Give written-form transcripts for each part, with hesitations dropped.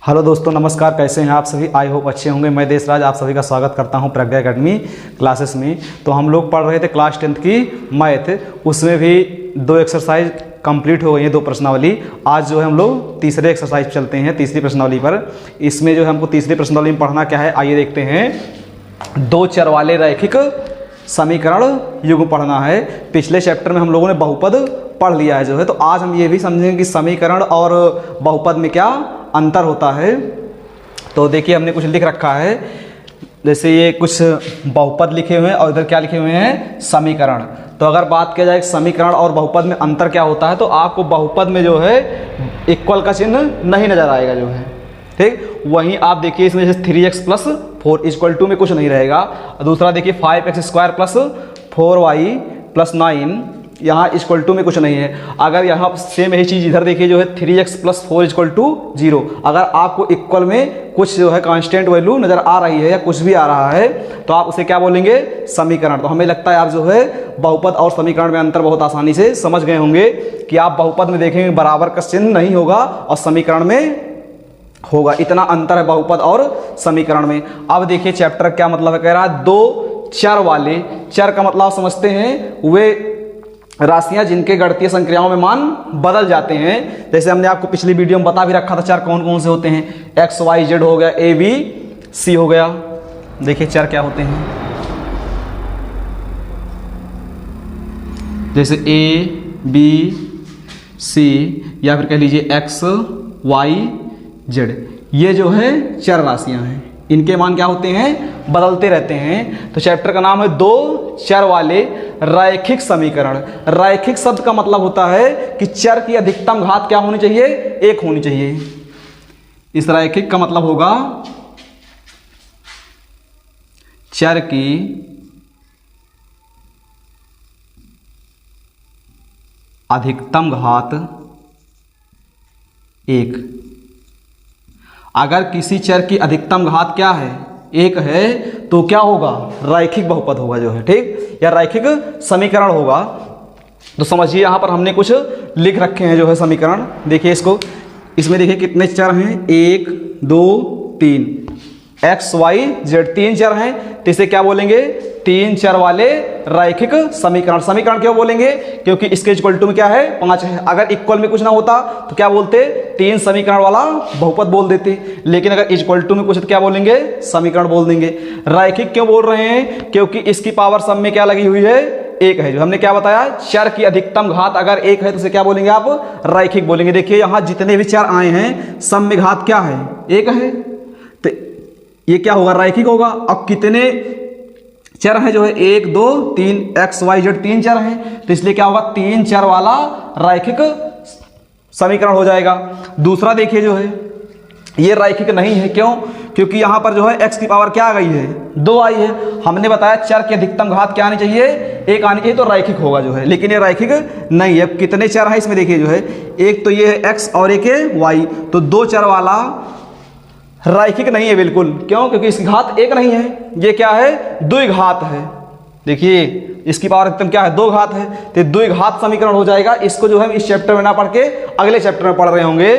Hello दोस्तों, नमस्कार। कैसे हैं आप सभी? आई होप अच्छे होंगे। मैं देशराज आप सभी का स्वागत करता हूं प्रज्ञा एकेडमी क्लासेस में। तो हम लोग पढ़ रहे थे क्लास 10th की मैथ, उसमें भी 2 एक्सरसाइज कंप्लीट हो गई हैं, 2 प्रश्नावली। आज जो है हम लोग तीसरे एक्सरसाइज चलते हैं, तीसरी प्रश्नावली पर। इसमें जो है हमको तीसरी प्रश्नावली में पढ़ना क्या है, आइए देखते हैं। 2 चर वाले रैखिक समीकरण युग्म पढ़ना है। पिछले चैप्टर में हम लोगों ने बहुपद पढ़ लिया है जो है, तो आज हम ये भी समझेंगे कि समीकरण और बहुपद में क्या अंतर होता है। तो देखिए, हमने कुछ लिख रखा है, जैसे ये कुछ बहुपद लिखे हुए हैं और इधर क्या लिखे हुए हैं, समीकरण। तो अगर बात किया जाए समीकरण और बहुपद में अंतर क्या होता है, तो आपको बहुपद में जो है इक्वल का चिन्ह नहीं नजर आएगा जो है, ठीक। वहीं आप देखिए इसमें जैसे 3x + 4 = में कुछ नहीं रहेगा। दूसरा देखिए 5x² + 4y + 9, यहाँ = में कुछ नहीं है। अगर यहाँ सेम यही चीज़ इधर देखिए जो है 3x + 4 = 0। अगर आपको इक्वल में कुछ जो है कांस्टेंट वैल्यू नज़र आ रही है या कुछ भी आ रहा है, तो आप उसे क्या बोलेंगे, समीकरण। तो हमें लगता है आप जो है बहुपद और समीकरण में अंतर बहुत आसानी से समझ गए होंगे कि आप बहुपद में देखेंगे बराबर का चिन्ह नहीं होगा और समीकरण में होगा। इतना अंतर है बहुपद और समीकरण में। अब देखिए चैप्टर क्या मतलब है, कह रहा है 2 चर वाले। चर का मतलब समझते हैं, वे राशियां जिनके गणितीय संक्रियाओं में मान बदल जाते हैं। जैसे हमने आपको पिछली वीडियो में बता भी रखा था चर कौन कौन से होते हैं। x, y, z हो गया, a, b, c हो गया। देखिए चर क्या होते हैं, जैसे a, b, c या फिर कह लीजिए x, y, z। ये जो है चर राशियां हैं, इनके मान क्या होते हैं, बदलते रहते हैं। तो चैप्टर का नाम है 2 चर वाले रैखिक समीकरण। रैखिक शब्द का मतलब होता है कि चर की अधिकतम घात क्या होनी चाहिए, 1 होनी चाहिए। इस रैखिक का मतलब होगा चर की अधिकतम घात 1। अगर किसी चर की अधिकतम घात क्या है, 1 है, तो क्या होगा, रैखिक बहुपद होगा जो है, ठीक, या रैखिक समीकरण होगा। तो समझिए यहां पर हमने कुछ लिख रखे हैं जो है समीकरण। देखिए इसको, इसमें देखिए कितने चर हैं, 1, 2, 3, x, y, z 3 चर हैं। तो इसे क्या बोलेंगे, 3 चर वाले रैखिक समीकरण। समीकरण क्यों बोलेंगे, क्योंकि इसके इक्वल टू में क्या है, 5 है। अगर इक्वल में कुछ ना होता तो क्या बोलते, 3 समीकरण वाला बहुपद बोल देते। लेकिन अगर इक्वल टू में कुछ तो क्या बोलेंगे, समीकरण बोल देंगे। रैखिक क्यों बोल रहे हैं, क्योंकि इसकी पावर सब में क्या लगी हुई है, 1 है। जो हमने क्या बताया, चर की अधिकतम घात अगर 1 है तो उसे क्या बोलेंगे आप, रैखिक बोलेंगे। देखिए यहां जितने भी चर आए हैं सब में घात क्या है, 1 है, तो ये क्या होगा, रैखिक होगा। अब कितने चर हैं जो है, 1, 2, 3, x, y, z 3 चर हैं, तो इसलिए क्या होगा, 3 चर वाला रैखिक समीकरण हो जाएगा। दूसरा देखिए जो है ये रैखिक नहीं है, क्यों, क्योंकि यहां पर जो है x की पावर क्या आ गई है, 2 आई है। हमने बताया चर की अधिकतम घात क्या आनी चाहिए, 1 आनी चाहिए, तो रैखिक होगा जो है। लेकिन ये रैखिक नहीं है। कितने चर हैं इसमें देखिए जो है, एक तो ये है x और एक है y, तो 2 चर वाला रैखिक नहीं है बिल्कुल। क्यों, क्योंकि इसकी घात 1 नहीं है, ये क्या है, द्विघात है। देखिए इसकी पावर एकदम क्या है, 2 घात है, तो द्विघात समीकरण हो जाएगा। इसको जो है इस चैप्टर में ना पढ़ के अगले चैप्टर में पढ़ रहे होंगे।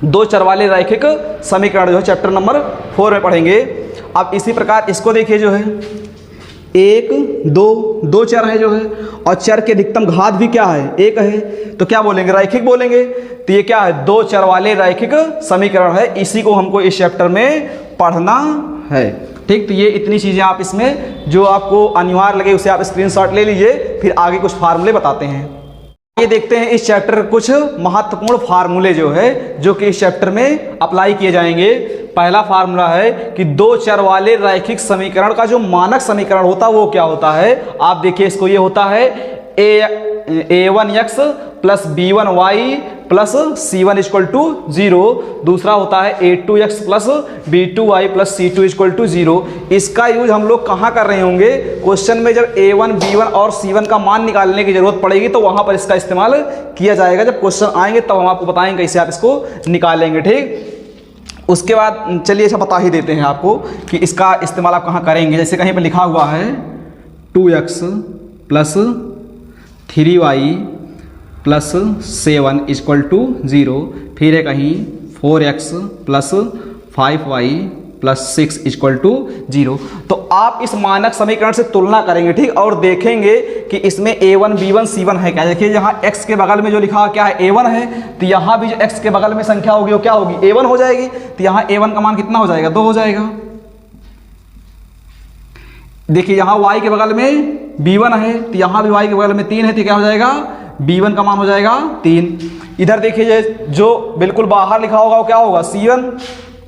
2 चर वाले रैखिक समीकरण जो है चैप्टर नंबर 4 में पढ़ेंगे। अब इसी प्रकार इसको देखिए जो है 1, 2 चर है जो है, और चर की अधिकतम घात भी क्या है, 1 है, तो क्या बोलेंगे, रैखिक बोलेंगे। तो ये क्या है, 2 चर वाले रैखिक समीकरण है। इसी को हमको इस चैप्टर में पढ़ना है, ठीक। तो ये इतनी चीजें आप इसमें जो आपको अनिवार्य लगे उसे आप स्क्रीनशॉट ले लीजिए, फिर आगे कुछ फार्मूले बताते हैं। ये देखते हैं इस चैप्टर के कुछ महत्वपूर्ण फार्मूले जो है, जो कि इस चैप्टर में अप्लाई किए जाएंगे। पहला फार्मूला है कि 2 चर वाले रैखिक समीकरण का जो मानक समीकरण होता है वो क्या होता है। आप देखिए इसको, ये होता है a1x + b1y + c1 = 0। दूसरा होता है a2x + b2y + c2 = 0। इसका यूज हम लोग कहाँ कर रहे होंगे, क्वेश्चन में जब a1, b1 और c1 का मान निकालने की जरूरत पड़ेगी तो वहां पर इसका इस्तेमाल किया जाएगा। जब क्वेश्चन आएंगे तब हम आपको बताएंगे कैसे आप इसको निकालेंगे, ठीक। उसके बाद चलिए ऐसा बता ही देते हैं आपको कि इसका इस्तेमाल आप कहाँ करेंगे। जैसे कहीं पर लिखा हुआ है 2x + 3y + 7 = 0, फिर है कहीं 4x plus 5y plus 6 equal to 0। तो आप इस मानक समीकरण से तुलना करेंगे, ठीक, और देखेंगे कि इसमें a1 b1 c1 है क्या। देखिए यहाँ x के बगल में जो लिखा क्या है, a1 है, तो यहाँ भी जो x के बगल में संख्या होगी वो क्या होगी, a1 हो जाएगी। तो यहाँ a1 का मान कितना हो जाएगा, 2 हो जाएगा। देखिए यहाँ y के बगल में b1 है, तो यहाँ भी y के बगल में 3 है, तो क्या हो जाएगा, b1 का मान हो जाएगा 3। इधर देखिए जो बिल्कुल बाहर लिखा होगा वो क्या होगा, c1,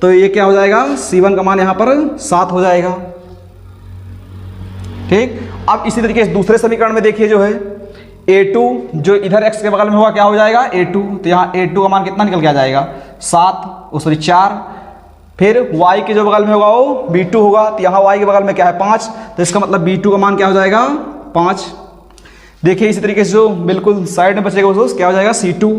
तो ये क्या हो जाएगा, c1 का मान यहाँ पर 7 हो जाएगा। ठीक, अब इसी तरीके से दूसरे समीकरण में देखिए जो है a2 जो इधर x के बगल में होगा क्या हो जाएगा, a2, तो यहाँ a2 का मान कितना निकल के आ जाएगा, 4। फिर y के जो बगल में होगा वो b2 होगा, तो यहाँ y के बगल में क्या है, 5, तो इसका मतलब b2 का मान क्या हो जाएगा, 5। देखिए इसी तरीके से जो बिल्कुल साइड में बचेगा वो क्या हो जाएगा, c2,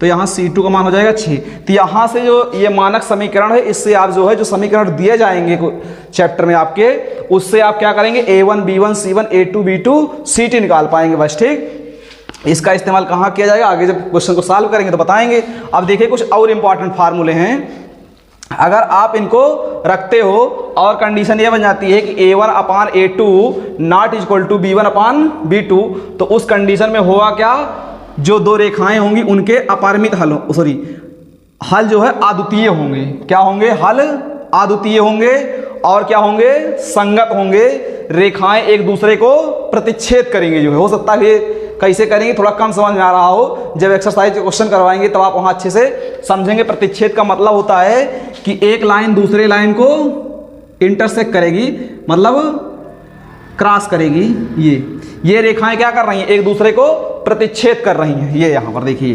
तो यहाँ c2 का मान हो जाएगा 6। तो यहाँ से जो ये मानक समीकरण है, इससे आप जो है जो समीकरण दिए जाएंगे चैप्टर में आपके, उससे आप क्या करेंगे, a1 b1 c1 a2 b2 c2 निकाल पाएंगे बस। ठीक, इसका इस्तेमाल कहाँ किया जाएगा, आगे जब क्वेश्चन को सॉल्व करेंगे तो बताएंगे। अब देखिए कुछ और इंपॉर्टेंट फार्मूले हैं, अगर आप इनको रखते हो और कंडीशन ये बन जाती है कि a1 upon a2 not equal to b1 upon b2, तो उस कंडीशन में होगा क्या, जो दो रेखाएं होंगी उनके अपरिमित हल जो है अद्वितीय होंगे। क्या होंगे, हल अद्वितीय होंगे और क्या होंगे, संगत होंगे। रेखाएं एक दूसरे को प्रतिच्छेद करेंगे, जो है हो सकता है कैसे करेंगे थोड़ा कम समझ में आ रहा हो, जब एक्सरसाइज के क्वेश्चन करवाएंगे तब आप वहां अच्छे से समझेंगे। प्रतिच्छेद का मतलब होता है कि एक लाइन दूसरे लाइन को इंटरसेक्ट करेगी, मतलब क्रॉस करेगी। ये रेखाएं क्या कर रही हैं, एक दूसरे को प्रतिच्छेद कर रही हैं। ये यहां पर देखिए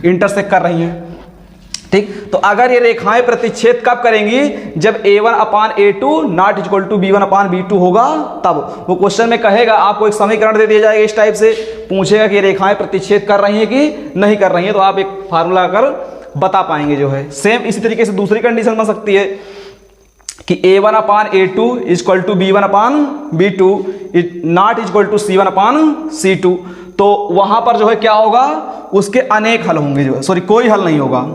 इंटरसेक्ट कर रही हैं। ठीक, तो अगर ये रेखाएं प्रतिच्छेद कब करेंगी, जब a1 upon a2 not equal to b1 upon b2 होगा, तब वो क्वेश्चन में कहेगा, आपको एक समीकरण दे दिया जाएगा, इस टाइप से पूछेगा कि रेखाएं प्रतिच्छेद कर रही हैं कि नहीं कर रही हैं, तो आप एक फार्मूला कर बता पाएंगे जो है। सेम इसी तरीके से दूसरी कंडीशन बन सकती है कि a1 upon a2 equal to b1 upon b2 not equal to c1 upon c2, तो वहां पर जो है क्या होगा, उसके अनेक हल होंगे, जो है सॉरी कोई हल नहीं होगा।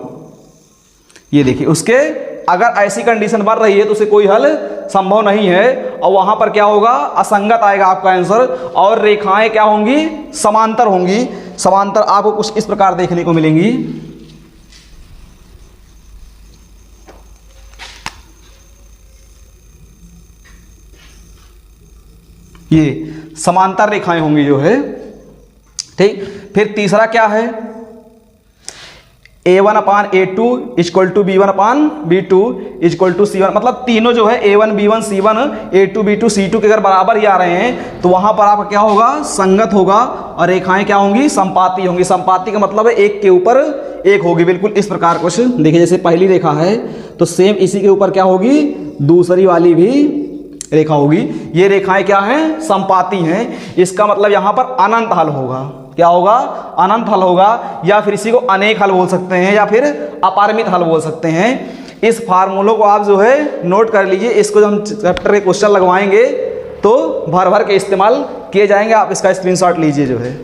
ये देखिए उसके अगर ऐसी कंडीशन बन रही है तो उसे कोई हल संभव नहीं है, और वहां पर क्या होगा, असंगत आएगा आपका आंसर, और रेखाएं क्या होंगी, समांतर होंगी। समांतर आपको कुछ इस प्रकार देखने को मिलेंगी। ये समांतर रेखाएं होंगी जो है। ठीक, फिर तीसरा क्या है, a1 upon a2 equal to b1 upon b2 equal to c1, मतलब तीनों जो है a1 b1 c1 a2 b2 c2 के अगर बराबर ही आ रहे हैं तो वहां पर आपका क्या होगा, संगत होगा, और रेखाएं क्या होंगी, संपाती होंगी। संपाती का मतलब है एक के ऊपर एक होगी, बिल्कुल इस प्रकार कुछ देखिए, जैसे पहली रेखा है तो सेम इसी के ऊपर क्या होगी, दूसरी वाली भी रेखा होगी। ये रेखाएं क्या हैं, संपाती हैं। इसका मतलब यहां पर अनंत हल होगा। क्या होगा, अनंत हल होगा, या फिर इसी को अनेक हल बोल सकते हैं, या फिर अपरिमित हल बोल सकते हैं। इस फार्मूलों को आप जो है नोट कर लीजिए, इसको जब हम चैप्टर के क्वेश्चन लगवाएंगे तो भर भर के इस्तेमाल किए जाएंगे। आप इसका स्क्रीनशॉट लीजिए जो है।